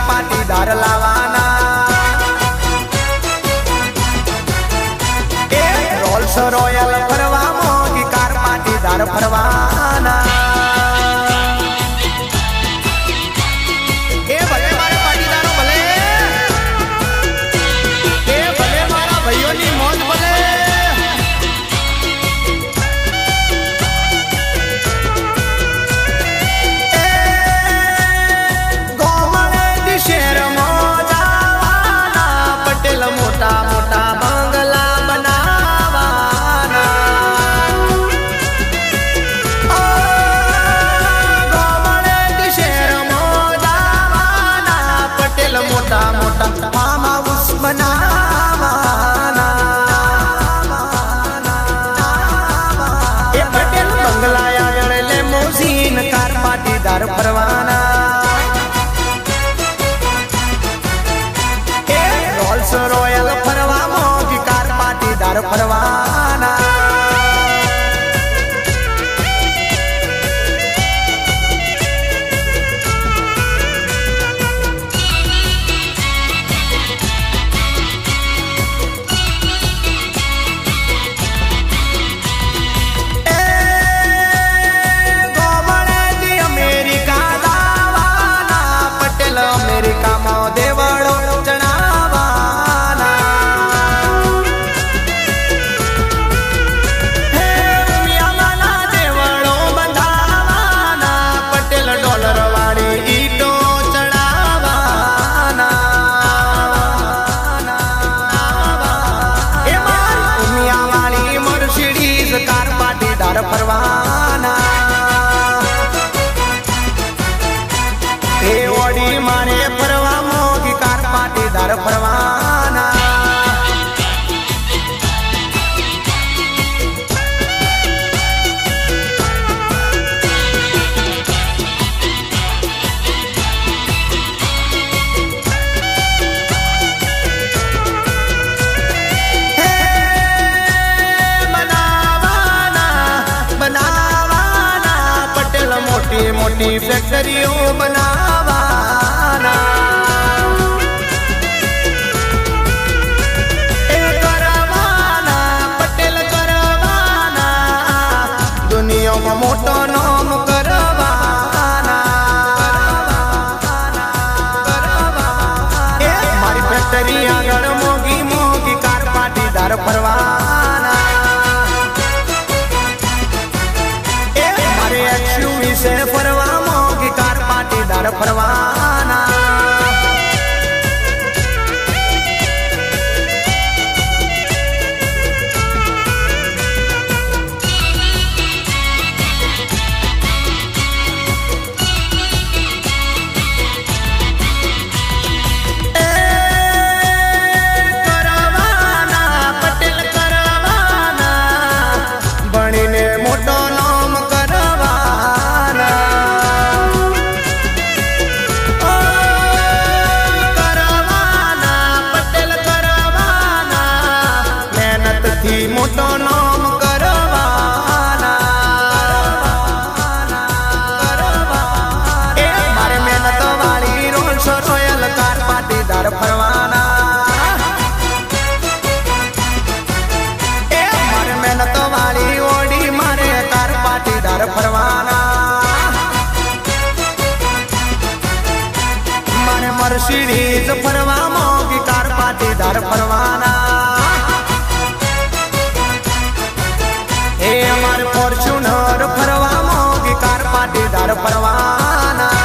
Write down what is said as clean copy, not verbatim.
પાટીદાર લાવાના એ Rolls royal ફરવા મોગી car Patidar ફરવાના એ ભલે મારા પાટીદારો ભલે એ ભલે મારા ભાઈઓની મોજ ભલે મોટા મોટા બંગલા બનાવાના ગોમડે શહેરમાં જવાના પટેલ મોટા મોટા ફાર્મ હાઉસ બનાવાના એ પટેલ બંગલા આગળ લેમોઝીન કાર પાટીદાર ફરવાના રોયલ ફરવા મોગી કાર પાટીદાર ફરવાના ગોમડેથી અમેરિકા લાવાના પટેલ અમેરિકામાં દેવળો ફરવાના એ ઓડી મારે ફરવા મોગી કાર પાટીદાર ફરવાના મોટી મોટી ફેક્ટરીઓ બનાવાના એ કરવાના પટેલ કરવાના દુનિયામાં મોટો નામ કરવાના એ મારી ફેક્ટરી આગળ મોગી મોગી કાર પાટીદાર ફરવાના વિશે ફરવા મોગી કાર પાટીદાર ફરવાના પટેલ કરવાના ભણીને મોટો નામ મોટો નામ કરવાના એ મારે મહેનત વાળી રોલ્સ રોયલ કાર પાટીદાર ફરવાના એ મારે મહેનત વાળી ઓડી મારે કાર પાટીદાર ફરવાના મારે મર્સિડીઝ ફરવા મોગી કાર પાટીદાર ફરવાના એ અમારે ફોર્ચ્યુનર ફરવા મોગી કાર પાટીદાર ફરવાના